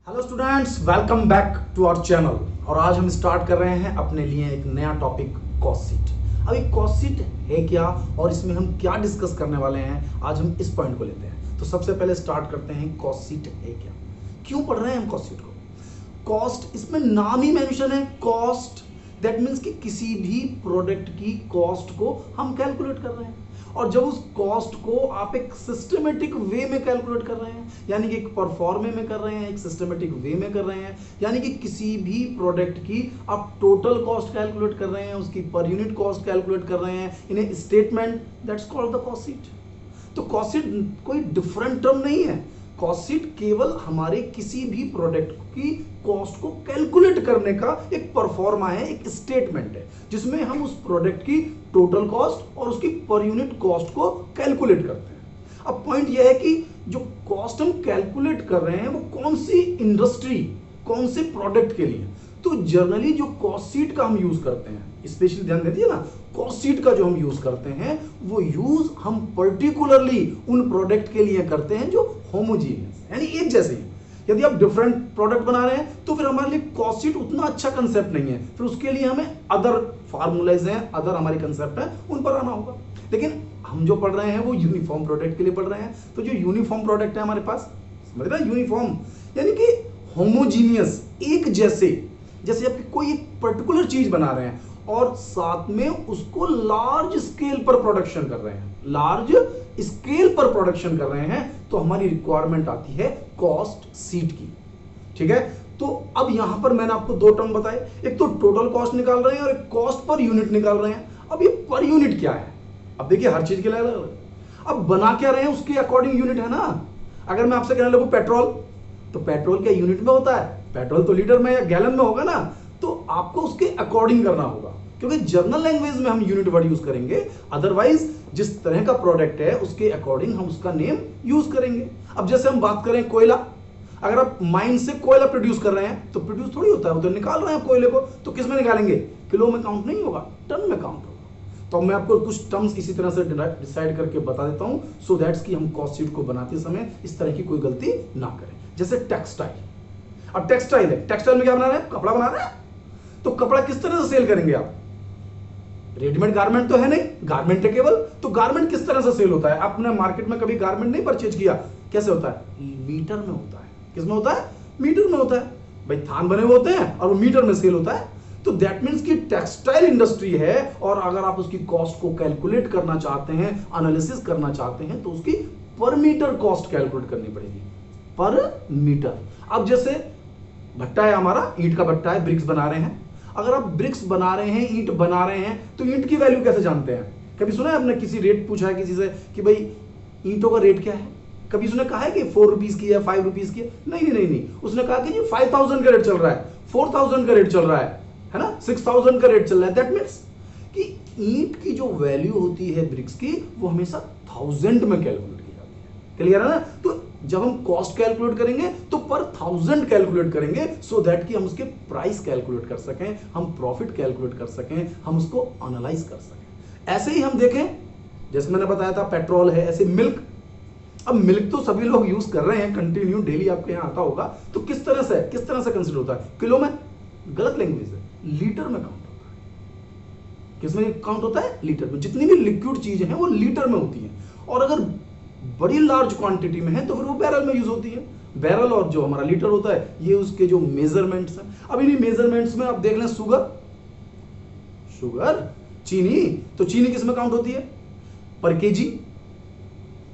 Hello students, welcome back to our channel. और आज हम स्टार्ट कर रहे हैं अपने लिए एक नया टॉपिक, कॉस्ट शीट। अभी कॉस्ट शीट है क्या और इसमें हम क्या डिस्कस करने वाले हैं, आज हम इस पॉइंट को लेते हैं। तो सबसे पहले स्टार्ट करते हैं, कॉस्ट शीट है क्या, क्यों पढ़ रहे हैं हम कॉस्ट शीट को। कॉस्ट, इसमें नाम ही मेंशन है कॉस्ट, दैट मीन्स कि किसी भी प्रोडक्ट की कॉस्ट को हम कैलकुलेट कर रहे हैं। और जब उस कॉस्ट को आप एक सिस्टमेटिक वे में कैलकुलेट कर रहे हैं, यानी कि एक परफॉर्मे में कर रहे हैं, एक सिस्टमेटिक वे में कर रहे हैं, यानी कि किसी भी प्रोडक्ट की आप टोटल कॉस्ट कैलकुलेट कर रहे हैं, उसकी पर यूनिट कॉस्ट कैलकुलेट कर रहे हैं in a statement, that's called the cost sheet. तो कॉस्ट शीट कोई डिफरेंट टर्म नहीं है। कॉस्ट शीट केवल हमारे किसी भी प्रोडक्ट की कॉस्ट को कैलकुलेट करने का एक परफॉर्मा है, एक स्टेटमेंट है, जिसमें हम उस प्रोडक्ट की टोटल कॉस्ट और उसकी पर यूनिट कॉस्ट को कैलकुलेट करते हैं। अब पॉइंट यह है कि जो कॉस्ट हम कैलकुलेट कर रहे हैं वो कौन सी इंडस्ट्री, कौन से प्रोडक्ट के लिए। तो जनरली जो कॉस्ट शीट का हम यूज करते हैं, स्पेशली ध्यान दे दीजिए ना, कॉस्ट शीट का जो हम यूज करते हैं वो यूज हम पर्टिकुलरली उन प्रोडक्ट के लिए करते हैं जो होमोजीनियस, यानी एक जैसे हैं। यदि आप डिफरेंट प्रोडक्ट बना रहे हैं तो फिर हमारे लिए कॉस्ट शीट उतना अच्छा कंसेप्ट नहीं है, फिर उसके लिए हमें अदर फार्मूलाइज हैं, अदर हमारे कंसेप्ट हैं, उन पर आना होगा। लेकिन हम जो पढ़ रहे हैं वो यूनिफॉर्म प्रोडक्ट के लिए पढ़ रहे हैं। तो जो यूनिफॉर्म प्रोडक्ट है हमारे पास, समझ रहे हैं, यूनिफॉर्म यानी कि होमोजीनियस, एक जैसे, जैसे आप कोई एक पर्टिकुलर चीज बना रहे हैं और साथ में उसको लार्ज स्केल पर प्रोडक्शन कर रहे हैं, लार्ज स्केल पर प्रोडक्शन कर रहे हैं, तो हमारी रिक्वायरमेंट आती है कॉस्ट शीट की। ठीक है, तो अब यहां पर मैंने आपको दो टर्म बताए, एक तो टोटल कॉस्ट निकाल रहे हैं और एक कॉस्ट पर यूनिट निकाल रहे हैं। अब ये पर यूनिट क्या है, अब देखिए हर चीज के लिए अलग, अब बना क्या रहे हैं उसके अकॉर्डिंग यूनिट है ना। अगर मैं आपसे कहने लगूं पेट्रोल, तो पेट्रोल क्या यूनिट में होता है, पेट्रोल तो लीटर में या गैलन में होगा ना। तो आपको उसके अकॉर्डिंग करना होगा, क्योंकि जर्नल लैंग्वेज में हम यूनिट वर्ड यूज करेंगे, अदरवाइज जिस तरह का प्रोडक्ट है उसके अकॉर्डिंग हम उसका नेम यूज करेंगे। अब जैसे हम बात करें कोयला, अगर आप माइन से कोयला प्रोड्यूस कर रहे हैं तो प्रोड्यूस थोड़ी होता है, वो तो निकाल रहे हैं कोयले को, तो किस में निकालेंगे, किलो में काउंट नहीं होगा, टन में काउंट होगा। तो मैं आपको कुछ टर्म्स इसी तरह से डिसाइड करके बता देता हूं, सो दैट्स कि हम कॉस्ट शीट को बनाते समय इस तरह की कोई गलती ना करें। जैसे टेक्सटाइल, अब टेक्सटाइल है, टेक्सटाइल में क्या बना रहे हैं, कपड़ा बना रहे हैं। तो कपड़ा किस तरह से सेल करेंगे आप, रेडीमेड गारमेंट तो है नहीं, गारमेंट है केवल, तो गारमेंट किस तरह से सेल होता है। आपने मार्केट में कभी गारमेंट नहीं परचेज किया, कैसे होता है, मीटर में होता है। किस में होता है, मीटर में होता है भाई, थान बने हुए होते हैं और वो मीटर में सेल होता है। तो दैट मीन्स कि टेक्सटाइल इंडस्ट्री है, और अगर आप उसकी कॉस्ट को कैलकुलेट करना चाहते हैं, एनालिसिस करना चाहते हैं, तो उसकी पर मीटर कॉस्ट कैलकुलेट करनी पड़ेगी, पर मीटर। अब जैसे भट्टा है हमारा, ईंट का भट्टा है, ब्रिक्स बना रहे हैं। अगर आप ब्रिक्स बना रहे हैं, ईंट बना रहे हैं, तो ईंट की वैल्यू कैसे जानते हैं। कभी सुना है आपने, किसी रेट पूछा है किसी से कि भाई ईंटों का रेट क्या है, कभी उसने कहा है कि 4 रुपीज की है, 5 रुपीज की है, नहीं, उसने कहा कि जी 5000 का रेट चल रहा है, 4000 का रेट चल रहा है ना, 6000 का रेट चल रहा है। दैट मीन्स कि ईंट की जो वैल्यू होती है ब्रिक्स की, वो हमेशा 1000 में कैलकुलेट की जाती है। क्लियर है ना। तो जब हम कॉस्ट कैलकुलेट करेंगे तो पर 1000 कैलकुलेट करेंगे, सो दैट कि हम उसके प्राइस कैलकुलेट कर सकें, हम प्रॉफिट कैलकुलेट कर सकें, हम उसको एनालाइज कर सकें। ऐसे ही हम देखें, जैसे मैंने बताया था पेट्रोल है, ऐसे मिल्क। अब मिल्क तो सभी लोग यूज कर रहे हैं कंटिन्यू, डेली आपके यहाँ आता होगा, तो किस तरह से कंसिडर होता है, किलो में, गलत लैंग्वेज है, लीटर में काउंट होता है। किसमें काउंट होता है, लीटर में। जितनी भी लिक्विड चीजें हैं वो लीटर में होती हैं, और अगर बड़ी लार्ज क्वांटिटी में है तो फिर वो बैरल में यूज होती है। बैरल और जो हमारा लीटर होता है, ये उसके जो मेजरमेंट्स हैं। अब इन्हीं मेजरमेंट्स में आप देख लें, शुगर, चीनी, तो चीनी किस में काउंट होती है, पर केजी।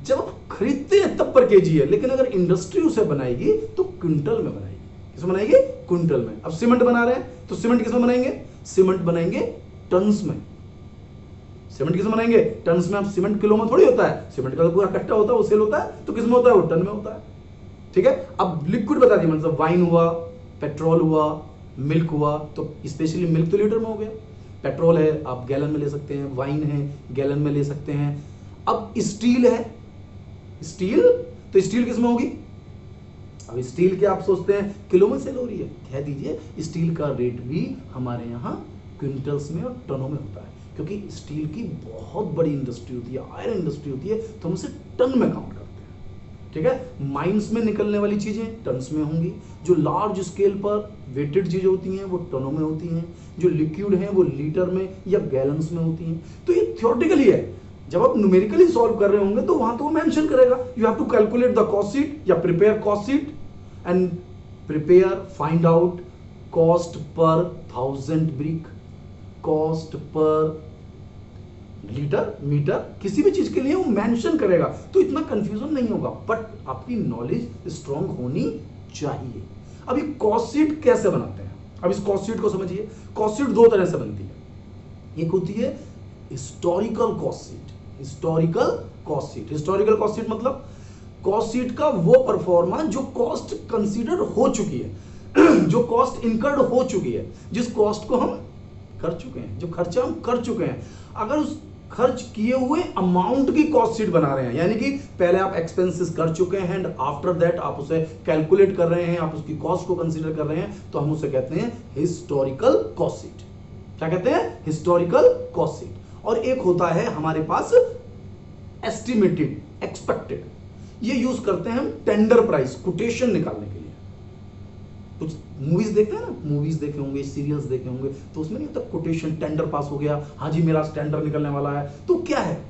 जब आप खरीदते हैं तब पर केजी है, लेकिन अगर इंडस्ट्री उसे बनाएगी तो क्विंटल में बनाएगी। किसमें बनाएगी, क्विंटल में। अब सीमेंट बना रहे हैं तो सीमेंट किसमें बनाएंगे, सीमेंट बनाएंगे टन्स में। सीमेंट किसमें बनाएंगे, टन्स में। अब सीमेंट किलो में थोड़ी होता है, सीमेंट का तो पूरा कट्टा होता है, वो सेल होता है, तो किसमें होता है, वो टन में होता है। ठीक है, अब लिक्विड बता दिया, मतलब वाइन हुआ, पेट्रोल हुआ, मिल्क हुआ, तो स्पेशली मिल्क तो लीटर में हो गया। पेट्रोल है आप गैलन में ले सकते हैं, वाइन है गैलन में ले सकते हैं। अब स्टील है, स्टील, तो स्टील किसमें होगी, अब स्टील के आप सोचते हैं किलो में सेल हो रही है, कह दीजिए स्टील का रेट भी हमारे यहाँ क्विंटल्स में और टनों में होता है, क्योंकि स्टील की बहुत बड़ी इंडस्ट्री होती है, आयरन इंडस्ट्री होती है, तो हम उसे टन में काउंट करते हैं। ठीक है। माइंस में निकलने वाली चीजें टन्स में होंगी, जो लार्ज स्केल पर वेटेड चीजें होती हैं वो टनों में होती हैं, जो लिक्विड हैं वो लीटर में या गैलन्स में होती हैं। तो ये थ्योरेटिकली है, जब आप न्यूमेरिकली सॉल्व कर रहे होंगे तो वहां तो मेंशन करेगा you have to calculate the cost sheet या prepare cost sheet and prepare find out cost per 1000 brick, cost per litre, metre, किसी भी चीज के लिए वो मेंशन करेगा, तो इतना कंफ्यूजन नहीं होगा, बट आपकी नॉलेज स्ट्रांग होनी चाहिए। अब ये कॉस्ट शीट कैसे बनाते हैं, अब इस कॉस्ट शीट को समझिए। कॉस्ट शीट दो तरह से बनती है, एक होती है historical cost sheet. Historical cost sheet, historical cost sheet मतलब कॉस्ट शीट का वो परफॉर्मा जो कॉस्ट कंसीडर हो चुकी है, जो कॉस्ट इनकर्ड हो चुकी है, जिस कॉस्ट को हम कर चुके हैं, जो खर्चा हम कर चुके हैं, अगर उस खर्च किए हुए अमाउंट की कॉस्ट शीट बना रहे हैं, यानी कि पहले आप एक्सपेंसेस कर चुके हैं एंड आफ्टर दैट आप उसे कैलकुलेट कर रहे हैं, आप उसकी कॉस्ट को कंसीडर कर रहे हैं, तो हम उसे कहते हैं हिस्टोरिकल कॉस्ट शीट। क्या कहते हैं? Historical cost sheet. और एक होता है हमारे पास एस्टिमेटेड, एक्सपेक्टेड। ये यूज करते हैं हम टेंडर प्राइस, कोटेशन निकालने के लिए। कुछ मूवीज देखते हैं ना, मूवीज देखे होंगे, सीरियल्स देखे होंगे, तो उसमें नहीं होता कोटेशन, टेंडर पास हो गया, हाँ जी मेरा टेंडर निकलने वाला है। तो क्या है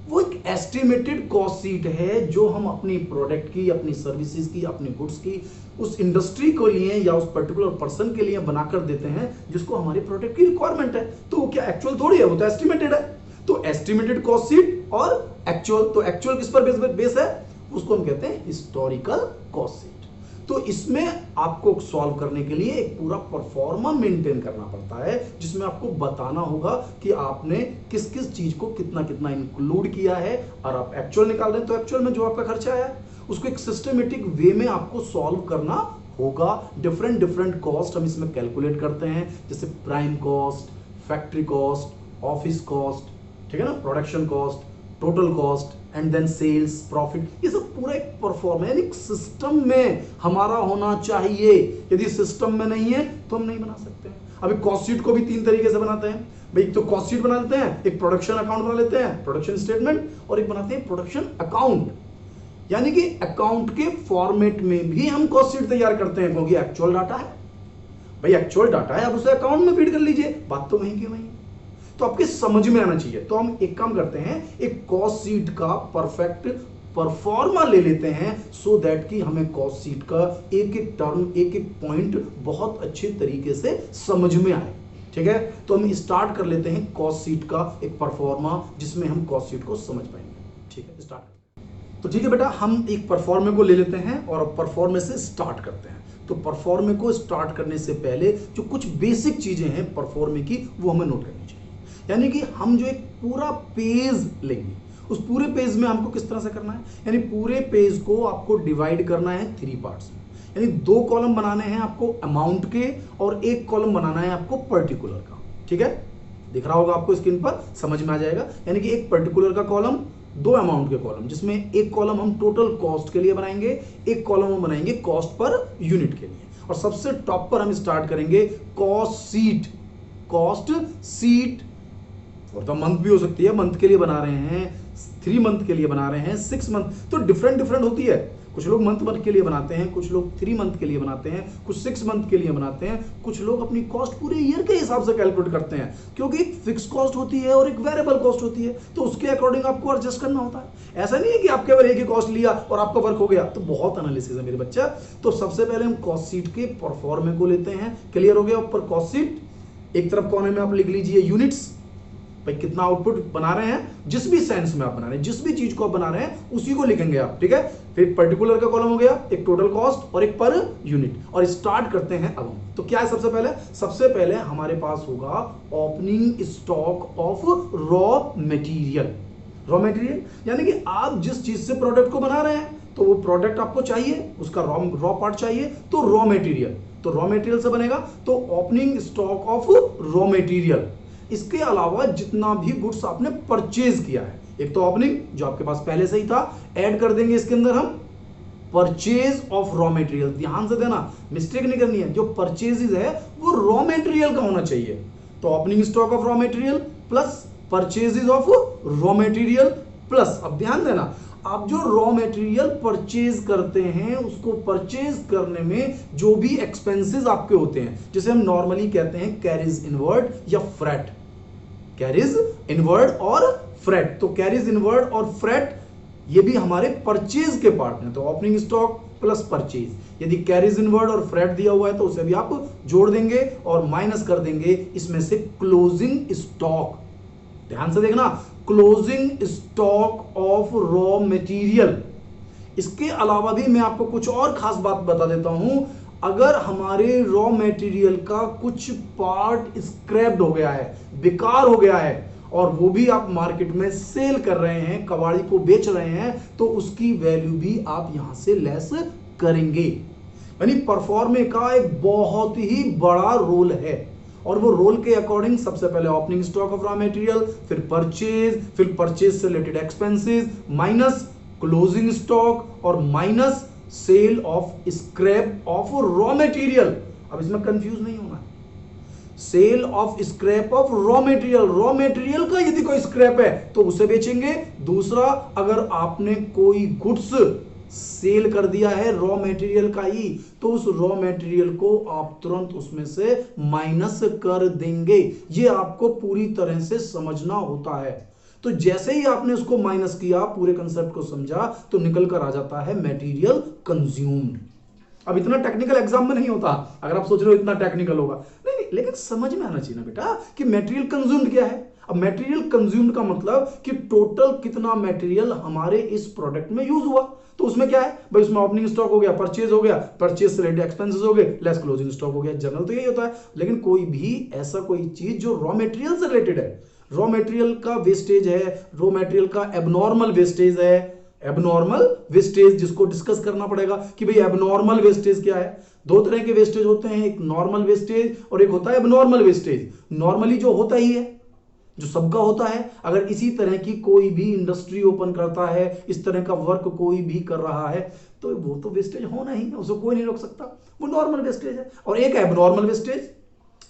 वो? एक एस्टिमेटेड कॉस्ट शीट है जो हम अपनी प्रोडक्ट की, अपनी सर्विसेज की, अपनी गुड्स की उस इंडस्ट्री को लिए या उस पर्टिकुलर पर्सन के लिए बनाकर देते हैं जिसको हमारी प्रोडक्ट की रिक्वायरमेंट है। तो वो क्या एक्चुअल थोड़ी है, वो तो एस्टिमेटेड है। तो एस्टिमेटेड कॉस्ट शीट और एक्चुअल, तो एक्चुअल किस पर बेस है? उसको हम कहते हैं हिस्टोरिकल कॉस्ट शीट। तो इसमें आपको सॉल्व करने के लिए एक पूरा परफॉर्मा मेंटेन करना पड़ता है, जिसमें आपको बताना होगा कि आपने किस किस चीज को कितना कितना इंक्लूड किया है, और आप एक्चुअल निकाल रहे हैं तो एक्चुअल में जो आपका खर्चा आया उसको एक सिस्टमेटिक वे में आपको सॉल्व करना होगा। डिफरेंट डिफरेंट कॉस्ट हम इसमें कैलकुलेट करते हैं, जैसे prime cost, factory cost, office cost, ठीक है ना, production cost, total cost and then sales, profit. ये सब पूरा एक परफॉर्म है, एक सिस्टम में हमारा होना चाहिए। यदि सिस्टम में नहीं है तो हम नहीं बना सकते। अभी कॉस्ट शीट को भी तीन तरीके से बनाते हैं भाई। एक तो कॉस्ट शीट बना लेते हैं, एक प्रोडक्शन अकाउंट बना लेते हैं, प्रोडक्शन स्टेटमेंट, और एक बनाते हैं प्रोडक्शन अकाउंट। यानी कि अकाउंट के फॉर्मेट में भी हम कॉस्ट शीट तैयार करते हैं, क्योंकि एक्चुअल डाटा है भाई, एक्चुअल डाटा है, आप उसे अकाउंट में फीड कर लीजिए, बात तो वहीं की वहीं। तो आपके समझ में आना चाहिए। तो हम एक काम करते हैं, एक कॉस्ट शीट का परफेक्ट परफॉर्मा ले लेते हैं, सो दैट कि हमें कॉस्ट शीट का एक एक टर्म, एक एक पॉइंट बहुत अच्छे तरीके से समझ में आए। ठीक है, तो हम स्टार्ट कर लेते हैं कॉस्ट शीट का एक परफॉर्मा, जिसमें हम कॉस्ट शीट को समझ पाएंगे। ठीक है, स्टार्ट। तो ठीक है बेटा, हम एक परफॉर्मे को ले लेते हैं और परफॉर्मे से स्टार्ट करते हैं। तो परफॉर्मे को स्टार्ट करने से पहले जो कुछ बेसिक चीजें हैं परफॉर्मे की, वो हमें नोट करनी चाहिए। यानी कि हम जो एक पूरा पेज लेंगे, उस पूरे पेज में हमको किस तरह से करना है, यानी पूरे पेज को आपको डिवाइड करना है 3 पार्ट्स में। यानी 2 कॉलम बनाने हैं आपको अमाउंट के, और 1 कॉलम बनाना है आपको पर्टिकुलर का। ठीक है, दिख रहा होगा आपको स्क्रीन पर, समझ में आ जाएगा। यानी कि एक पर्टिकुलर का कॉलम, 2 अमाउंट के कॉलम, जिसमें एक कॉलम हम टोटल कॉस्ट के लिए बनाएंगे, एक कॉलम हम बनाएंगे कॉस्ट पर यूनिट के लिए। और सबसे टॉप पर हम स्टार्ट करेंगे कॉस्ट शीट। कॉस्ट शीट और तो मंथ भी हो सकती है, मंथ के लिए बना रहे हैं, 3 मंथ के लिए बना रहे हैं, 6 मंथ, तो डिफरेंट डिफरेंट होती है। कुछ लोग मंथ के लिए बनाते हैं, कुछ लोग 3 मंथ के लिए बनाते हैं, कुछ 6 मंथ के लिए बनाते हैं, कुछ लोग अपनी कॉस्ट पूरे ईयर के हिसाब से कैलकुलेट करते हैं, क्योंकि एक फिक्स कॉस्ट होती है और एक वेरिएबल कॉस्ट होती है, तो उसके अकॉर्डिंग आपको एडजस्ट करना होता है। ऐसा नहीं है कि आप केवल एक ही कॉस्ट लिया और आपका वर्क हो गया, तो बहुत एनालिसिस है मेरे बच्चा। तो सबसे पहले हम कॉस्ट शीट के परफॉर्मे को लेते हैं। क्लियर हो गया? ऊपर कॉस्ट शीट, एक तरफ कोने में आप लिख लीजिए यूनिट्स, भाई कितना आउटपुट बना रहे हैं, जिस भी सेंस में आप बना रहे हैं, जिस भी चीज को आप बना रहे हैं उसी को लिखेंगे आप। ठीक है, फिर पर्टिकुलर का कॉलम हो गया, एक टोटल कॉस्ट और एक पर यूनिट, और स्टार्ट करते हैं अब हम। तो क्या है सबसे पहले? सबसे पहले हमारे पास होगा opening stock of raw material. Raw material यानी कि आप जिस चीज से प्रोडक्ट को बना रहे हैं, तो वो प्रोडक्ट आपको चाहिए, उसका रॉ पार्ट चाहिए, तो रॉ मटेरियल, तो रॉ मटेरियल से बनेगा, तो opening stock of raw material. इसके अलावा जितना भी गुड्स आपने परचेज किया है, एक तो ओपनिंग जो आपके पास पहले से ही था, ऐड कर देंगे इसके अंदर हम परचेज ऑफ रॉ मटेरियल। ध्यान से देना, मिस्टेक नहीं करनी है, जो परचेजेज है वो रॉ मटेरियल का होना चाहिए। तो opening stock of raw material plus purchases of raw material plus, अब ध्यान देना, आप जो रॉ मटेरियल परचेज करते हैं उसको परचेज करने में जो भी एक्सपेंसेस आपके होते हैं, जिसे हम नॉर्मली कहते हैं कैरीज इनवर्ड या फ्रेट, कैरीज इनवर्ड और फ्रेट। तो कैरीज इनवर्ड और फ्रेट ये भी हमारे परचेज के पार्ट में, तो ओपनिंग स्टॉक प्लस परचेज, यदि कैरीज इनवर्ड और फ्रेट दिया हुआ है तो उसे भी आप जोड़ देंगे और माइनस कर देंगे इसमें से क्लोजिंग स्टॉक। ध्यान से देखना, closing stock of raw material. इसके अलावा भी मैं आपको कुछ और खास बात बता देता हूं, अगर हमारे रॉ मटेरियल का कुछ पार्ट स्क्रैप्ड हो गया है, बेकार हो गया है, और वो भी आप मार्केट में सेल कर रहे हैं, कबाड़ी को बेच रहे हैं, तो उसकी वैल्यू भी आप यहां से लेस करेंगे। यानी परफॉर्मे का एक बहुत ही बड़ा रोल है, और वो रोल के अकॉर्डिंग सबसे पहले opening stock of raw material, फिर परचेज से related expenses, minus closing stock और minus sale of scrap of raw material. अब इसमें कंफ्यूज नहीं होना है। Sale of scrap of raw material, raw material का यदि कोई स्क्रैप है तो उसे बेचेंगे। दूसरा, अगर आपने कोई गुड्स सेल कर दिया है रॉ मटेरियल का ही, तो उस रॉ मटेरियल को आप तुरंत उसमें से माइनस कर देंगे। ये आपको पूरी तरह से समझना होता है। तो जैसे ही आपने उसको माइनस किया, पूरे कंसेप्ट को समझा, तो निकल कर आ जाता है मटेरियल कंज्यूम्ड। अब इतना टेक्निकल एग्जाम में नहीं होता, अगर आप सोच रहे हो इतना टेक्निकल होगा, नहीं नहीं, लेकिन समझ में आना चाहिए ना बेटा कि मटेरियल कंज्यूम्ड क्या है। अब मटेरियल कंज्यूम्ड का मतलब कि टोटल कितना मटेरियल हमारे इस प्रोडक्ट में यूज हुआ। तो उसमें क्या है भाई, उसमें ओपनिंग स्टॉक हो गया, परचेज हो गया, परचेज से रिलेटेड एक्सपेंसेस हो गए, लेस क्लोजिंग स्टॉक हो गया। जनरल तो यही होता है। लेकिन कोई भी ऐसा कोई चीज जो रॉ मटेरियल से रिलेटेड है, रॉ मटेरियल का वेस्टेज है, रॉ मटेरियल का एबनॉर्मल वेस्टेज है, एबनॉर्मल वेस्टेज जिसको डिस्कस करना पड़ेगा कि भाई एबनॉर्मल वेस्टेज क्या है। दो तरह के वेस्टेज होते हैं, एक नॉर्मल वेस्टेज और एक होता है एबनॉर्मल वेस्टेज। नॉर्मली जो होता ही है, जो सबका होता है, अगर इसी तरह की कोई भी इंडस्ट्री ओपन करता है, इस तरह का वर्क कोई भी कर रहा है, तो वो तो वेस्टेज होना ही है, उसको कोई नहीं रोक सकता, वो नॉर्मल वेस्टेज है। और एक एबनॉर्मल वेस्टेज,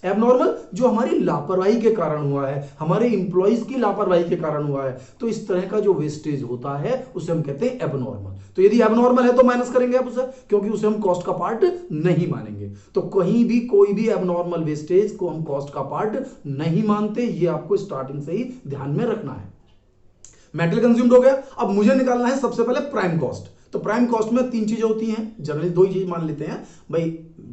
एबनॉर्मल जो हमारी लापरवाही के कारण हुआ है, हमारे इंप्लॉइज की लापरवाही के कारण हुआ है, तो इस तरह का जो वेस्टेज होता है उसे हम कहते हैं एबनॉर्मल। तो यदि एबनॉर्मल है तो माइनस करेंगे आप उसे, क्योंकि उसे हम कॉस्ट का पार्ट नहीं मानेंगे। तो कहीं भी कोई भी एबनॉर्मल वेस्टेज को हम कॉस्ट का पार्ट नहीं मानते, ये आपको स्टार्टिंग से ही ध्यान में रखना है। मेटल कंज्यूम्ड हो गया। अब मुझे निकालना है सबसे पहले प्राइम कॉस्ट। तो प्राइम कॉस्ट में तीन चीजें होती हैं, जनरली दो ही चीज मान लेते हैं भाई,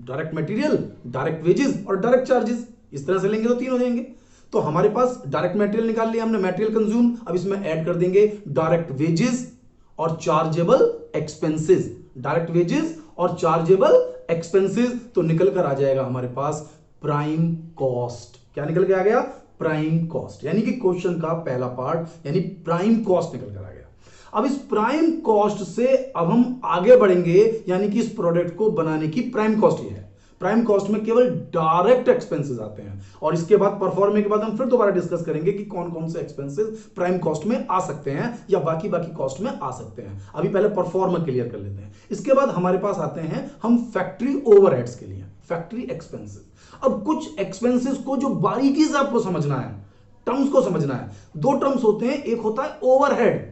डायरेक्ट मटेरियल, डायरेक्ट वेजेस और डायरेक्ट चार्जेस। इस तरह से लेंगे तो तीन हो जाएंगे। तो हमारे पास डायरेक्ट मटेरियल निकाल लिया हमने, मटेरियल कंज्यूम। अब इसमें ऐड कर देंगे डायरेक्ट वेजेस और चार्जेबल एक्सपेंसेस, डायरेक्ट वेजेस और चार्जेबल एक्सपेंसेस। तो निकल कर आ जाएगा हमारे पास प्राइम कॉस्ट। क्या निकल के आ गया? Prime cost. यानी कि क्वेश्चन का पहला पार्ट यानी प्राइम कॉस्ट निकल कर आ गया। अब इस प्राइम कॉस्ट से अब हम आगे बढ़ेंगे, यानी कि इस प्रोडक्ट को बनाने की प्राइम कॉस्ट ये है। प्राइम कॉस्ट में केवल डायरेक्ट एक्सपेंसेस आते हैं, और इसके बाद परफॉर्मे के बाद हम फिर दोबारा डिस्कस करेंगे कि कौन कौन से एक्सपेंसेस प्राइम कॉस्ट में आ सकते हैं या बाकी कॉस्ट में आ सकते हैं। अभी पहले परफॉर्मा क्लियर कर लेते हैं। इसके बाद हमारे पास आते हैं हम फैक्ट्री ओवरहेड्स के लिए, फैक्ट्री एक्सपेंसेस। अब कुछ एक्सपेंसेस को जो बारीकी से आपको समझना है, टर्म्स को समझना है। दो टर्म्स होते हैं, एक होता है ओवरहेड।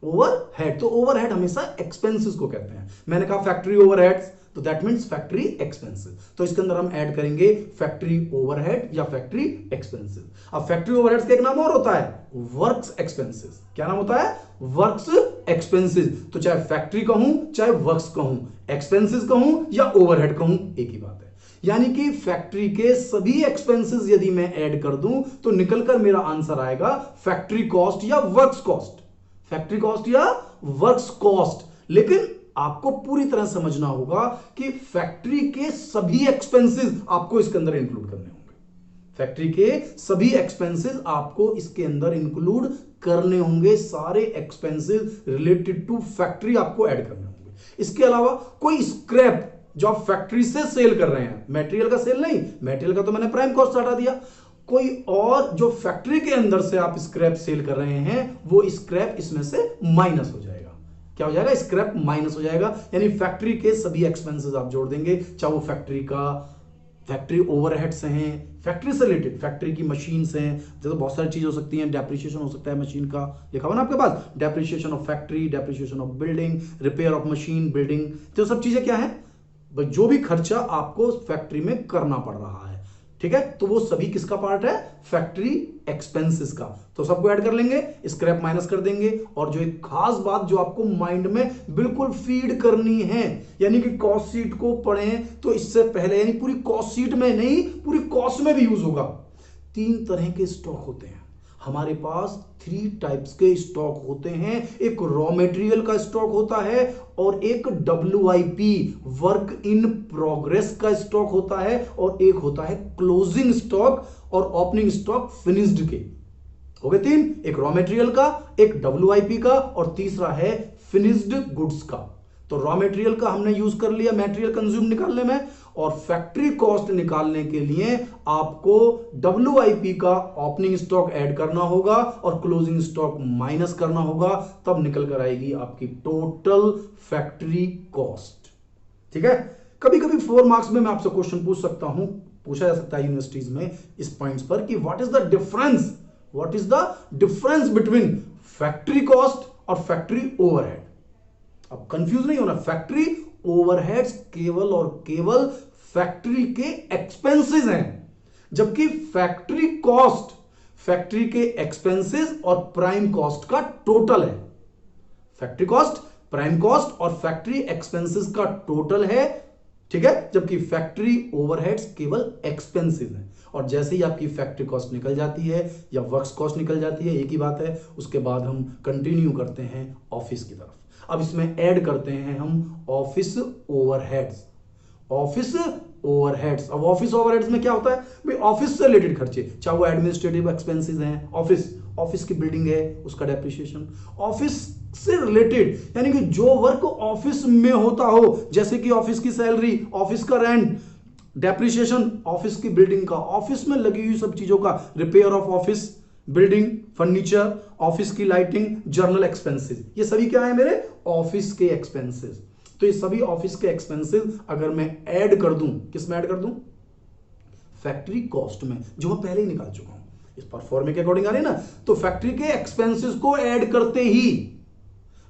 ओवरहेड, तो ओवरहेड हमेशा एक्सपेंसेस को कहते हैं। मैंने कहा फैक्ट्री ओवरहेड्स, तो दैट मींस फैक्ट्री एक्सपेंसेस। तो इसके अंदर हम ऐड करेंगे फैक्ट्री ओवरहेड या फैक्ट्री एक्सपेंसेस। अब फैक्ट्री ओवरहेड्स का एक नाम और होता है वर्क्स एक्सपेंसेस। क्या नाम होता है? Works expenses. तो चाहे फैक्ट्री कहूं, चाहे वर्क्स कहूं, एक्सपेंसेस कहूं या ओवरहेड कहूं, एक ही बात है। यानी कि फैक्ट्री के सभी एक्सपेंसेस यदि मैं ऐड कर दूं तो निकलकर मेरा आंसर आएगा फैक्ट्री कॉस्ट या वर्क्स कॉस्ट, फैक्ट्री कॉस्ट या वर्क्स कॉस्ट। लेकिन आपको पूरी तरह समझना होगा कि फैक्ट्री के सभी एक्सपेंसेस आपको इसके अंदर इंक्लूड करने होंगे। फैक्ट्री के सभी एक्सपेंसेस आपको इसके अंदर इंक्लूड करने होंगे। सारे एक्सपेंसेस रिलेटेड टू फैक्ट्री आपको ऐड करने होंगे। इसके अलावा कोई स्क्रैप जो आप फैक्ट्री से सेल कर रहे हैं, मटेरियल का सेल नहीं, मटेरियल का तो मैंने प्राइम कॉस्ट हटा दिया, कोई और जो फैक्ट्री के अंदर से आप स्क्रैप सेल कर रहे हैं, वो स्क्रैप इसमें से माइनस हो जाएगा। क्या हो जाएगा? स्क्रैप माइनस हो जाएगा। यानी फैक्ट्री के सभी एक्सपेंसेस आप जोड़ देंगे, चाहे वो फैक्ट्री ओवरहेड्स हैं, फैक्ट्री से रिलेटेड, फैक्ट्री की मशीन्स हैं, जैसे बहुत सारी चीज हो सकती हैं, डेप्रिसिएशन हो सकता है मशीन का, लिखा हुआ ना आपके पास, depreciation of factory, depreciation of building, repair of machine, building, तो सब चीजें क्या है, जो भी खर्चा आपको फैक्ट्री में करना पड़ रहा है, ठीक है, तो वो सभी किसका पार्ट है, फैक्ट्री एक्सपेंसेस का। तो सबको ऐड कर लेंगे, स्क्रैप माइनस कर देंगे, और जो एक खास बात जो आपको माइंड में बिल्कुल फीड करनी है, यानी कि कॉस्ट शीट को पढ़ें तो इससे पहले, यानी पूरी कॉस्ट शीट में नहीं, पूरी कॉस्ट में भी यूज होगा। 3 तरह के स्टॉक होते हैं हमारे पास, 3 टाइप्स के स्टॉक होते हैं। एक रॉ मटेरियल का स्टॉक होता है, और एक WIP वर्क इन प्रोग्रेस का स्टॉक होता है, और एक होता है क्लोजिंग स्टॉक और ओपनिंग स्टॉक फिनिश्ड के। हो गए 3, एक रॉ मटेरियल का, एक WIP का, और तीसरा है फिनिश्ड गुड्स का। तो रॉ मटेरियल का हमने यूज कर लिया मटेरियल कंज्यूम निकालने में, और फैक्ट्री कॉस्ट निकालने के लिए आपको WIP का ओपनिंग स्टॉक ऐड करना होगा और क्लोजिंग स्टॉक माइनस करना होगा, तब निकल कर आएगी आपकी टोटल फैक्ट्री कॉस्ट। ठीक है, कभी कभी 4 मार्क्स में मैं आपसे क्वेश्चन पूछ सकता हूं, पूछा जा सकता है यूनिवर्सिटीज में इस पॉइंट्स पर कि what is the difference between factory cost और फैक्ट्री ओवरहेड। अब कंफ्यूज नहीं होना, फैक्ट्री ओवरहेड्स केवल और केवल फैक्ट्री के एक्सपेंसेस हैं, जबकि फैक्ट्री कॉस्ट फैक्ट्री के एक्सपेंसेस और प्राइम कॉस्ट का टोटल है। फैक्ट्री कॉस्ट, प्राइम कॉस्ट और फैक्ट्री एक्सपेंसेस का टोटल है, ठीक है, जबकि फैक्ट्री ओवरहेड्स केवल एक्सपेंसेस हैं। और जैसे ही आपकी फैक्ट्री कॉस्ट निकल जाती है या वर्क्स कॉस्ट निकल जाती है, एक ही बात है, उसके बाद हम कंटिन्यू करते हैं ऑफिस की तरफ। अब इसमें ऐड करते हैं हम ऑफिस ओवरहेड्स। ऑफिस ओवरहेड्स, अब ऑफिस ओवरहेड्स में क्या होता है भाई, ऑफिस से रिलेटेड खर्चे, चाहे वो एडमिनिस्ट्रेटिव एक्सपेंसेस हैं, ऑफिस की बिल्डिंग है उसका डेप्रिसिएशन, ऑफिस से रिलेटेड यानी कि जो वर्क ऑफिस में होता हो, जैसे कि ऑफिस की सैलरी, ऑफिस का रेंट, डेप्रिसिएशन ऑफिस की बिल्डिंग का, ऑफिस में लगी हुई सब चीजों का, repair of office building, furniture, office की लाइटिंग, जर्नल एक्सपेंसेस, ये सभी क्या है मेरे ऑफिस के एक्सपेंसेस। तो ये सभी ऑफिस के एक्सपेंसेस अगर मैं ऐड कर दूं, किस में ऐड कर दूं, फैक्ट्री कॉस्ट में, जो मैं पहले ही निकाल चुका हूं, इस पर फॉर्मूले के अकॉर्डिंग आ रही है ना। तो फैक्ट्री के एक्सपेंसेस को ऐड करते ही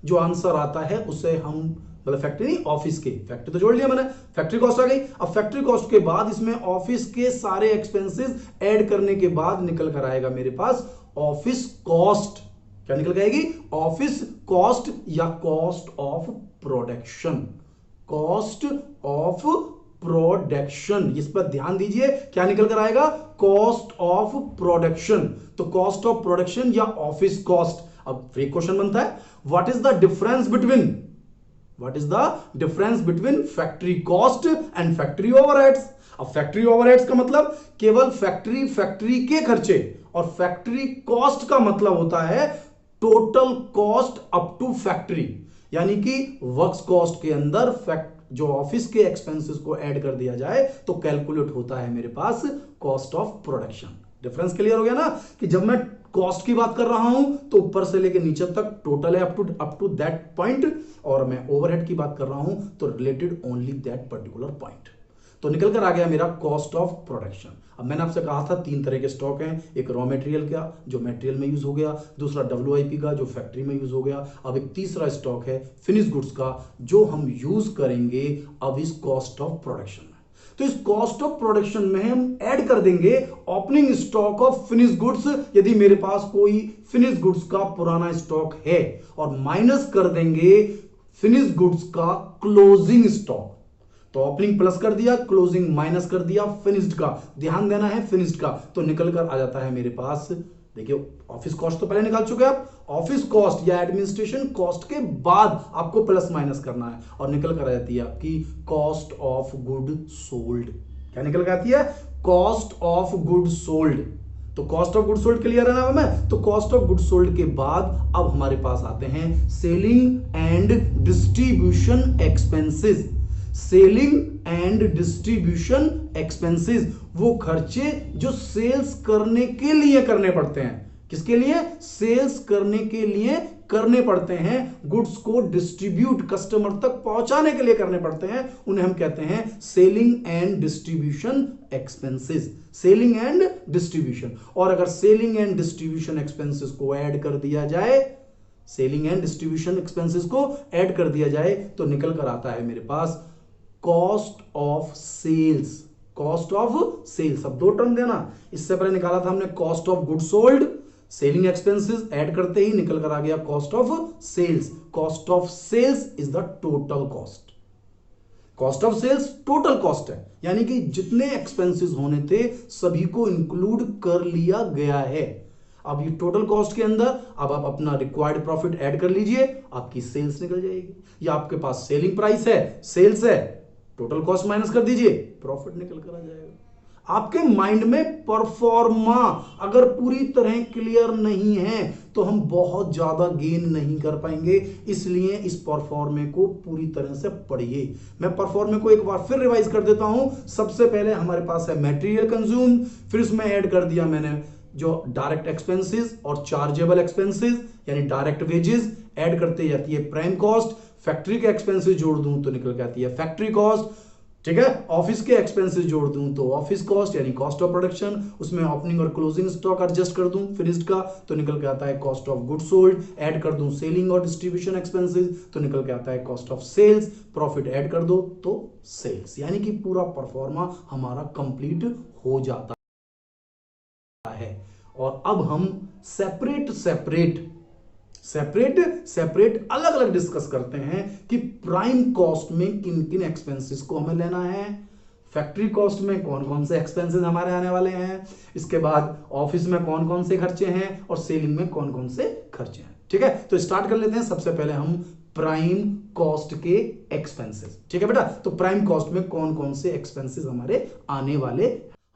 जो आंसर आता है उसे हम, मतलब फैक्ट्री नहीं, ऑफिस के, फैक्ट्री तो जोड़ लिया मैंने, फैक्ट्री कॉस्ट आ गई। अब फैक्ट्री कॉस्ट के बाद इसमें ऑफिस के सारे एक्सपेंसेस ऐड करने के बाद निकल कर आएगा मेरे पास ऑफिस कॉस्ट। क्या निकल कर आएगी, ऑफिस कॉस्ट या cost of production, cost of production, इस पर ध्यान दीजिए, क्या निकल कर आएगा, कॉस्ट ऑफ प्रोडक्शन। तो कॉस्ट ऑफ प्रोडक्शन या ऑफिस कॉस्ट। अब एक क्वेश्चन बनता है, what is the difference between factory cost and factory overheads. अब फैक्ट्री ओवरहेड्स का मतलब केवल फैक्ट्री के खर्चे, और फैक्ट्री कॉस्ट का मतलब होता है total cost up to factory, यानी कि वर्क्स कॉस्ट के अंदर जो ऑफिस के एक्सपेंसेस को ऐड कर दिया जाए तो कैलकुलेट होता है मेरे पास cost of production. Difference clear हो गया ना, कि जब मैं कॉस्ट की बात कर रहा हूं तो ऊपर से लेकर नीचे तक टोटल है अप टू दैट पॉइंट, और मैं ओवरहेड की बात कर रहा हूं तो related only that particular point. तो निकल कर आ गया मेरा कॉस्ट ऑफ प्रोडक्शन। अब मैंने आपसे कहा था 3 तरह के स्टॉक हैं, एक रॉ मटेरियल का जो मटेरियल में यूज हो गया, दूसरा WIP का जो फैक्ट्री में यूज हो गया, अब एक तीसरा स्टॉक है फिनिश गुड्स का जो हम यूज करेंगे अब इस कॉस्ट ऑफ प्रोडक्शन में। तो इस कॉस्ट ऑफ प्रोडक्शन में हम ऐड कर देंगे opening stock of finish goods, यदि मेरे पास कोई फिनिश गुड्स का पुराना स्टॉक है, और माइनस कर देंगे फिनिश गुड्स का क्लोजिंग स्टॉक। तो ओपनिंग प्लस कर दिया, क्लोजिंग माइनस कर दिया फिनिश्ड का, ध्यान देना है फिनिश्ड का, तो निकल कर आ जाता है मेरे पास, देखिए ऑफिस कॉस्ट तो पहले निकाल चुके हैं आप, ऑफिस कॉस्ट या एडमिनिस्ट्रेशन कॉस्ट के बाद आपको प्लस माइनस करना है, और निकल कर आ जाती है आपकी कॉस्ट ऑफ गुड सोल्ड। क्या निकल कर आती है, कॉस्ट ऑफ गुड सोल्ड। तो cost of good sold clear है ना हमें। तो कॉस्ट ऑफ गुड सोल्ड के बाद अब हमारे पास आते हैं selling and distribution expenses. Selling and distribution expenses, वो खर्चे जो सेल्स करने के लिए करने पड़ते हैं। किसके लिए, सेल्स करने के लिए करने पड़ते हैं, गुड्स को डिस्ट्रीब्यूट कस्टमर तक पहुंचाने के लिए करने पड़ते हैं, उन्हें हम कहते हैं selling and distribution expenses. Selling and distribution. और अगर सेलिंग एंड डिस्ट्रीब्यूशन एक्सपेंसेस को ऐड कर दिया जाए, सेलिंग एंड डिस्ट्रीब्यूशन एक्सपेंसेस को ऐड कर दिया जाए तो निकल कर आता है मेरे पास cost of sales. Cost of sales. अब दो टर्म देना, इससे पहले निकाला था हमने cost of good sold, selling expenses add करते ही निकल कर आ गया cost of sales. Cost of sales is the total cost. Cost of sales total cost है, यानी कि जितने एक्सपेंसेस होने थे सभी को इंक्लूड कर लिया गया है। अब ये टोटल कॉस्ट के अंदर अब आप अपना रिक्वायर्ड प्रॉफिट ऐड कर लीजिए, आपकी सेल्स निकल जाएगी। या आपके पास सेलिंग प्राइस है, सेल्स है, टोटल कॉस्ट माइनस कर दीजिए, प्रॉफिट निकल कर आ जाएगा। आपके माइंड में परफॉर्मा अगर पूरी तरह क्लियर नहीं है तो हम बहुत ज्यादा गेन नहीं कर पाएंगे, इसलिए इस परफॉर्मे को पूरी तरह से पढ़िए। मैं परफॉर्मे को एक बार फिर रिवाइज कर देता हूं। सबसे पहले हमारे पास है मटेरियल कंज्यूम, फिर उसमें ऐड कर दिया मैंने जो डायरेक्ट एक्सपेंसेस और चार्जेबल एक्सपेंसेस यानी डायरेक्ट वेजेस, ऐड करते जाती है प्राइम कॉस्ट। फैक्ट्री के एक्सपेंसेस जोड़ दूं तो निकल के आती है फैक्ट्री कॉस्ट, ठीक है। ऑफिस के एक्सपेंसेस जोड़ दूं तो ऑफिस कॉस्ट यानी कॉस्ट ऑफ प्रोडक्शन, उसमें ओपनिंग और क्लोजिंग स्टॉक एडजस्ट कर दूं फिनिश्ड का तो निकल के आता है cost of good sold. Add कर दूं सेलिंग और डिस्ट्रीब्यूशन एक्सपेंसेस तो निकल के आता है cost of sales. Profit add कर दो तो सेल्स, यानी कि पूरा परफॉर्मा हमारा कंप्लीट हो जाता है। और अब हम सेपरेट अलग अलग डिस्कस करते हैं कि प्राइम कॉस्ट में किन किन एक्सपेंसेस को हमें लेना है, फैक्ट्री कॉस्ट में कौन कौन से एक्सपेंसेस हमारे आने वाले हैं, इसके बाद ऑफिस में कौन कौन से खर्चे हैं और सेलिंग में कौन कौन से खर्चे हैं। ठीक है, तो स्टार्ट कर लेते हैं। सबसे पहले हम प्राइम कॉस्ट के एक्सपेंसेस, ठीक है बेटा। तो प्राइम कॉस्ट में कौन कौन से एक्सपेंसेस हमारे आने वाले,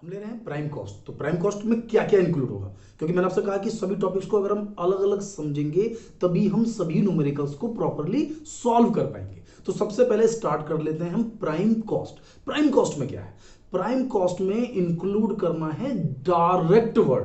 हम ले रहे हैं प्राइम कॉस्ट। तो प्राइम कॉस्ट में क्या क्या इंक्लूड होगा, क्योंकि मैंने आपसे कहा कि सभी टॉपिक्स को अगर हम अलग अलग समझेंगे तभी हम सभी न्यूमेरिकल्स को प्रॉपर्ली सॉल्व कर पाएंगे। तो सबसे पहले स्टार्ट कर लेते हैं हम प्राइम कॉस्ट। प्राइम कॉस्ट में क्या है? प्राइम कॉस्ट में इंक्लूड करना है direct word,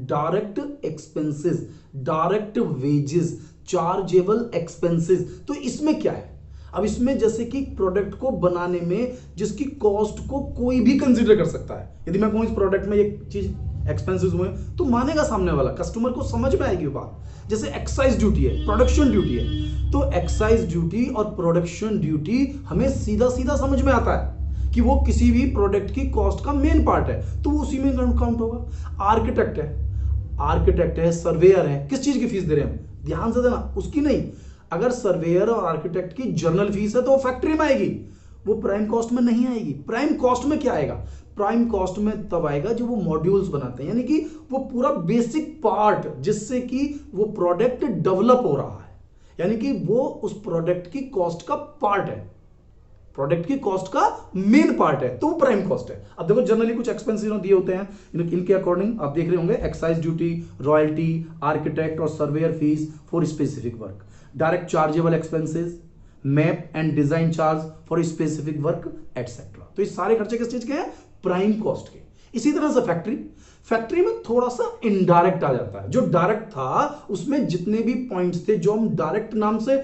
direct expenses, direct wages, chargeable expenses. तो इसमें क्या है? अब इसमें जैसे कि प्रोडक्ट को बनाने में जिसकी कॉस्ट को कोई भी कंसीडर कर सकता है, यदि मैं कहूं इस प्रोडक्ट में एक चीज एक्सपेंसेस हुए तो मानेगा सामने वाला, कस्टमर को समझ में आएगी बात। जैसे एक्साइज ड्यूटी है, प्रोडक्शन ड्यूटी है, तो एक्साइज ड्यूटी और प्रोडक्शन ड्यूटी हमें सीधा सीधा समझ में आता है कि वो किसी भी प्रोडक्ट की कॉस्ट का मेन पार्ट है, तो वो उसी में काउंट होगा। आर्किटेक्ट है, सर्वेयर है, किस चीज की फीस दे रहे हैं हम? ध्यान से देना, उसकी नहीं। अगर सर्वेयर और आर्किटेक्ट की जर्नल फीस है तो वो फैक्ट्री में आएगी, वो प्राइम कॉस्ट में नहीं आएगी। प्राइम कॉस्ट में क्या आएगा? प्राइम कॉस्ट में तब आएगा जब वो मॉड्यूल्स बनाते हैं, यानी कि वो पूरा बेसिक पार्ट जिससे कि वो प्रोडक्ट डेवलप हो रहा है, यानी कि वो उस प्रोडक्ट की कॉस्ट का पार्ट है, प्रोडक्ट की कॉस्ट का मेन पार्ट है, तो वो प्राइम कॉस्ट है। अब देखो जनरली कुछ एक्सपेंसेस दिए होते हैं, इनके अकॉर्डिंग आप देख रहे होंगे एक्साइज ड्यूटी, रॉयल्टी, आर्किटेक्ट और surveyor fees for specific work, direct chargeable expenses, map and design charge for specific work etcetera. तो ये सारे खर्चे किस चीज के हैं? प्राइम कॉस्ट के। इसी तरह से फैक्ट्री में थोड़ा सा इनडायरेक्ट आ जाता है। जो डायरेक्ट था उसमें जितने भी पॉइंट्स थे जो हम डायरेक्ट नाम से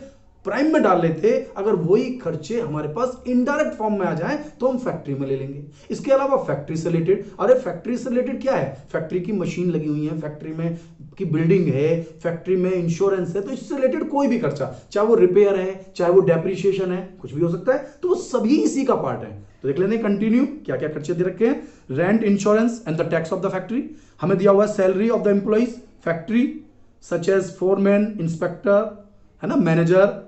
प्राइम में डाल लेते, अगर वही खर्चे हमारे पास इनडायरेक्ट फॉर्म में आ जाएं तो हम फैक्ट्री में ले लेंगे। इसके अलावा फैक्ट्री से रिलेटेड, अरे फैक्ट्री से रिलेटेड क्या है? फैक्ट्री की मशीन लगी हुई है, फैक्ट्री में की बिल्डिंग है, फैक्ट्री में इंश्योरेंस है, तो इससे रिलेटेड कोई भी खर्चा, चाहे वो रिपेयर है, चाहे वो डेप्रिसिएशन है, कुछ भी हो सकता है, तो वो सभी इसी का पार्ट है। तो देख लेते हैं कंटिन्यू क्या क्या खर्चे दे रखे हैं। Rent, insurance and the tax of the factory. हमें दिया हुआ है salary of the employees factory such as foreman, inspector, है ना, मैनेजर,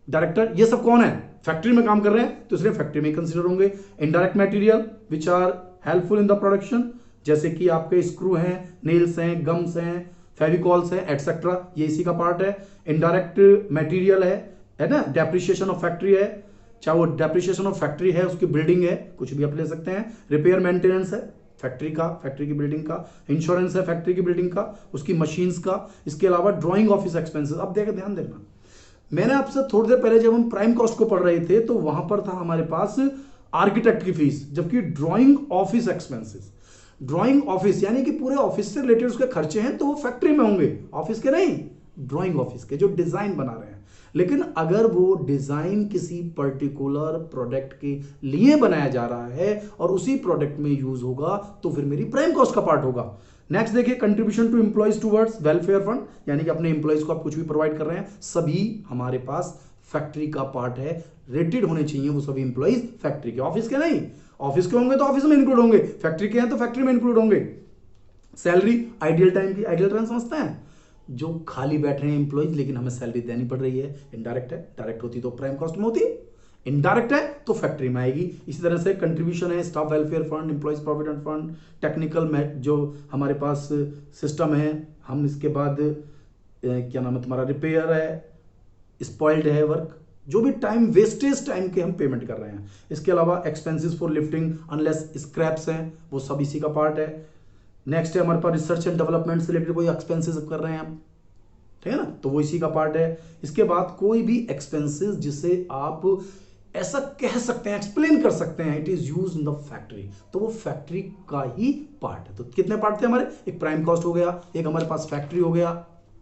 डायरेक्टर, ये सब कौन है? फैक्ट्री में काम कर रहे हैं, तो इसलिए फैक्ट्री में कंसीडर होंगे। Indirect material which are helpful in the production, जैसे कि आपके स्क्रू हैं, नेल्स हैं, गम्स हैं, फेविकॉल्स हैं एटसेट्रा, ये इसी का पार्ट है। इनडायरेक्ट मटेरियल है ना, डेप्रिसिएशन ऑफ फैक्ट्री है, चाहे वो डेप्रिसिएशन ऑफ फैक्ट्री है, उसकी बिल्डिंग है, कुछ भी आप ले सकते हैं। रिपेयर मेंटेनेंस है फैक्ट्री का, फैक्ट्री की बिल्डिंग का। इंश्योरेंस है फैक्ट्री की बिल्डिंग का, उसकी मशीन्स का। इसके अलावा ड्रॉइंग ऑफिस एक्सपेंसेस। अब देखो ध्यान देना, मैंने आपसे थोड़ी देर पहले जब हम प्राइम कॉस्ट को पढ़ रहे थे तो वहां पर था हमारे पास आर्किटेक्ट की फीस, जबकि drawing office expenses, drawing office यानी कि पूरे ऑफिस से रिलेटेड उसके खर्चे हैं, तो वो फैक्ट्री में होंगे, ऑफिस के नहीं। ड्राइंग ऑफिस के जो डिजाइन बना रहे हैं। लेकिन अगर वो डिजाइन किसी पर्टिकुलर प्रोडक्ट के लिए बनाया जा रहा है और उसी प्रोडक्ट में यूज होगा तो फिर मेरी प्राइम कॉस्ट का पार्ट होगा। नेक्स्ट देखिए, contribution to employees towards welfare fund, यानी कि अपने एम्प्लॉइज को आप कुछ भी प्रोवाइड कर रहे हैं, सभी हमारे पास फैक्ट्री का पार्ट है। रेटेड होने चाहिए वो सभी एम्प्लॉइज फैक्ट्री के, ऑफिस के नहीं। ऑफिस के होंगे तो ऑफिस में इंक्लूड होंगे, फैक्ट्री के हैं तो फैक्ट्री में इंक्लूड होंगे। सैलरी आइडियल टाइम की, आइडियल टाइम समझते हैं, जो खाली बैठ रहे हैं एम्प्लॉइज लेकिन हमें सैलरी देनी पड़ रही है, इनडायरेक्ट है। डायरेक्ट होती तो प्राइम कॉस्ट में होती, इनडायरेक्ट है तो फैक्ट्री में आएगी। इसी तरह से कंट्रीब्यूशन है staff welfare fund, employees provident fund, technical जो हमारे पास सिस्टम है, हम इसके बाद क्या नाम है तुम्हारा, रिपेयर है, स्पॉइल्ड है वर्क, जो भी टाइम वेस्टेज टाइम के हम पेमेंट कर रहे हैं। इसके अलावा expenses for lifting unless scraps हैं, वो सब इसी का पार्ट है। नेक्स्ट है हमारे पास रिसर्च एंड डेवलपमेंट से रिलेटेड कोई एक्सपेंसेस कर रहे हैं हम, ठीक है ना, तो वो इसी का पार्ट है। इसके बाद कोई भी एक्सपेंसेस जिसे आप ऐसा कह सकते हैं, एक्सप्लेन कर सकते हैं, it is use in the factory, तो वो फैक्ट्री का ही पार्ट है। तो कितने पार्ट थे हमारे, एक प्राइम कॉस्ट हो गया, एक हमारे पास फैक्ट्री हो गया,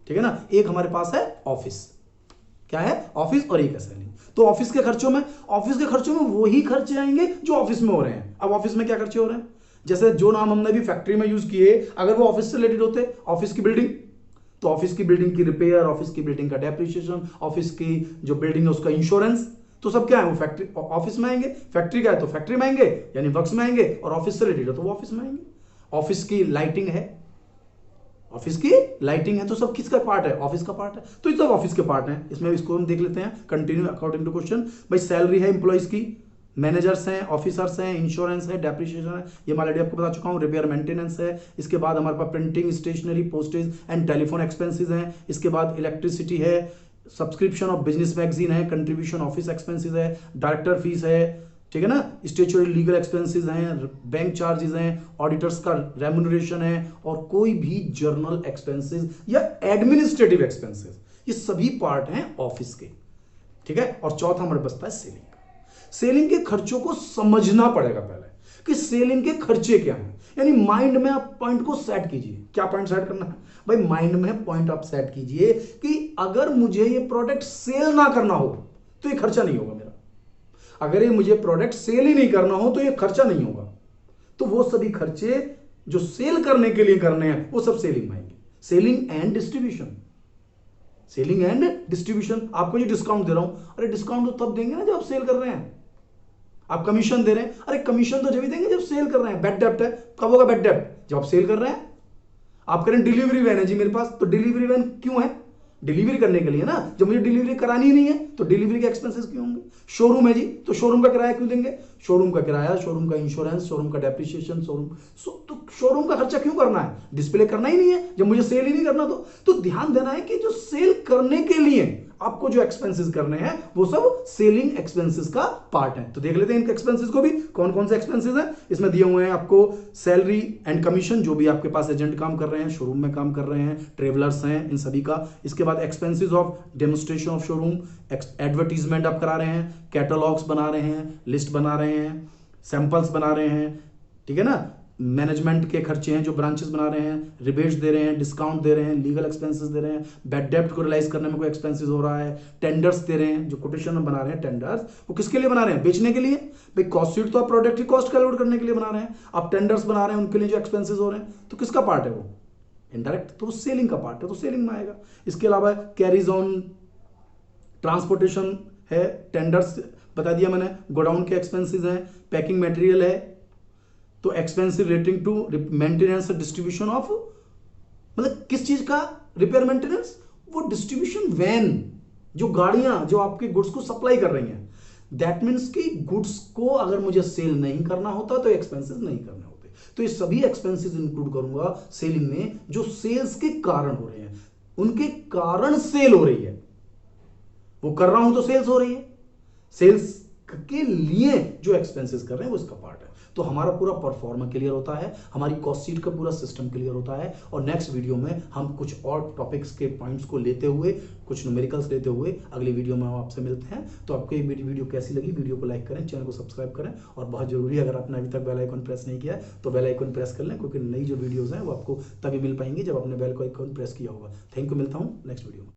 ठीक है ना, एक हमारे पास है ऑफिस, क्या है, ऑफिस, और एक है सेलिंग। तो ऑफिस के खर्चों में वही खर्चे आएंगे जो ऑफिस में हो रहे हैं। अब ऑफिस में क्या खर्चे हो रहे हैं, जैसे जो नाम हमने भी फैक्ट्री में यूज किए, अगर वो ऑफिस से रिलेटेड होते, ऑफिस की बिल्डिंग, तो ऑफिस की बिल्डिंग की रिपेयर, ऑफिस की बिल्डिंग का डेप्रिसिएशन, ऑफिस की जो बिल्डिंग है उसका इंश्योरेंस, तो सब क्या है, वो फैक्ट्री ऑफिस में आएंगे। फैक्ट्री का है तो फैक्ट्री में आएंगे, यानी वर्क्स में आएंगे, और ऑफिस से रिलेटेड है तो वो ऑफिस में आएंगे। ऑफिस की लाइटिंग है, तो सब किसका पार्ट है, ऑफिस का पार्ट है, तो ये सब ऑफिस के पार्ट हैं। इसमें इसको हम देख लेते हैं, कंटिन्यू अकॉर्डिंग टू क्वेश्चन। भाई सैलरी है एम्प्लॉइज की, मैनेजर्स हैं, ऑफिसर्स हैं, इंश्योरेंस है, डेप्रिसिएशन है, ये मैं ऑलरेडी आपको बता चुका हूं, रिपेयर मेंटेनेंस है। इसके बाद हमारे पास printing, stationery, postage and telephone expenses हैं। इसके बाद इलेक्ट्रिसिटी है, सब्सक्रिप्शन ऑफ बिजनेस मैगजीन है, कंट्रीब्यूशन ऑफिस एक्सपेंसेस है, डायरेक्टर फीस है, ठीक है ना, स्टेचुटरी लीगल एक्सपेंसेस हैं, बैंक चार्जेस हैं, ऑडिटर्स का रेम्यूनरेशन है, और कोई भी जर्नल एक्सपेंसेस या एडमिनिस्ट्रेटिव एक्सपेंसेस, ये सभी पार्ट हैं ऑफिस के, ठीक है। और चौथा हमारे बचता है सेलिंग। सेलिंग के खर्चों को समझना पड़ेगा पहले कि सेलिंग के खर्चे क्या हैं, यानी माइंड में आप पॉइंट को सेट कीजिए। क्या पॉइंट सेट करना है भाई, माइंड में पॉइंट आप सेट कीजिए कि अगर मुझे ये प्रोडक्ट सेल ना करना हो तो ये खर्चा नहीं होगा मेरा, अगर ये मुझे प्रोडक्ट सेल ही नहीं करना हो तो ये खर्चा नहीं होगा। तो वो सभी खर्चे जो सेल करने के लिए करने हैं वो सब सेलिंग में आएंगे। Selling and distribution, selling and distribution, आपको जो डिस्काउंट दे रहा हूं, अरे डिस्काउंट तो तब देंगे ना जब आप सेल कर रहे हैं। आप कमीशन दे रहे हैं, अरे कमीशन तो जब ही देंगे जब सेल कर रहे हैं। बैड डेप्ट है, कब होगा बैड डेप्ट, जब आप सेल कर रहे हैं। आप करें डिलीवरी वैन है जी मेरे पास, तो डिलीवरी वैन क्यों है, डिलीवरी करने के लिए ना, जब मुझे डिलीवरी करानी ही नहीं है तो डिलीवरी के एक्सपेंसेस क्यों होंगे। शोरूम है जी, तो शोरूम का किराया क्यों देंगे, शोरूम का किराया, शोरूम का इंश्योरेंस, शोरूम का डेप्रिसिएशन, तो शोरूम का खर्चा क्यों करना है, डिस्प्ले करना ही नहीं है जब मुझे सेल ही नहीं करना। तो ध्यान देना है कि जो सेल करने के लिए आपको जो एक्सपेंसेस करने हैं वो सब सेलिंग एक्सपेंसेस का पार्ट है। तो देख लेते हैं इन एक्सपेंसेस को भी, कौन कौन से एक्सपेंसेस हैं। इसमें दिए हुए हैं आपको सैलरी एंड कमीशन, जो भी आपके पास एजेंट काम कर रहे हैं, शोरूम में काम कर रहे हैं, ट्रेवलर्स हैं, इन सभी का। इसके बाद expenses of demonstration of showroom, advertisement आप करा रहे हैं, कैटलॉग्स बना रहे हैं, लिस्ट बना रहे हैं, सैंपल्स बना रहे हैं, ठीक है ना, मैनेजमेंट के खर्चे हैं जो ब्रांचेस बना रहे हैं, रिबेट्स दे रहे हैं, डिस्काउंट दे रहे हैं, लीगल एक्सपेंसेस दे रहे हैं, बैड डेप्ट को रियलाइज करने में कोई एक्सपेंसेस हो रहा है, टेंडर्स दे रहे हैं, जो कोटेशन में बना रहे हैं टेंडर्स, वो किसके लिए बना रहे हैं, बेचने के लिए। भाई कॉस्ट शीट तो आप प्रोडक्ट की कॉस्ट कैलकुलेट करने के लिए बना रहे हैं, आप टेंडर्स बना रहे हैं उनके लिए जो एक्सपेंसेस हो रहे हैं, तो किसका पार्ट है वो, इनडायरेक्ट, तो वो सेलिंग का पार्ट है, तो सेलिंग में आएगा। इसके अलावा कैरीज ऑन ट्रांसपोर्टेशन है, टेंडर्स बता दिया मैंने, गोडाउन के एक्सपेंसेस हैं, पैकिंग मटेरियल है, तो एक्सपेंस रिलेटिंग टू मेंटेनेंस और डिस्ट्रीब्यूशन ऑफ, मतलब किस चीज का रिपेयर मेंटेनेंस, वो डिस्ट्रीब्यूशन वैन, जो गाड़ियां जो आपके गुड्स को सप्लाई कर रही हैं, दैट मीन्स कि गुड्स को अगर मुझे सेल नहीं करना होता तो एक्सपेंसेस नहीं करने होते। तो ये सभी एक्सपेंसेस इंक्लूड करूंगा सेलिंग में, जो सेल्स के कारण हो रहे हैं, उनके कारण सेल हो रही है, वो कर रहा हूं तो सेल्स हो रही है, सेल्स के लिए जो एक्सपेंसेस कर रहे हैं वो इसका पार्ट है। तो हमारा पूरा परफॉर्मा क्लियर होता है, हमारी कॉस्ट शीट का पूरा सिस्टम क्लियर होता है। और नेक्स्ट वीडियो में हम कुछ और टॉपिक्स के पॉइंट्स को लेते हुए, कुछ न्यूमेरिकल्स लेते हुए अगली वीडियो में हम आपसे मिलते हैं। तो आपको ये वीडियो कैसी लगी, वीडियो को लाइक करें, चैनल को सब्सक्राइब करें, और बहुत जरूरी है अगर आपने अभी तक बेल आइकन प्रेस नहीं किया है तो बेल आइकन प्रेस कर लें, क्योंकि नई जो वीडियोस हैं वो आपको तभी मिल पाएंगी जब आपने बेल को आइकन प्रेस किया होगा। थैंक यू, मिलता हूँ नेक्स्ट वीडियो में।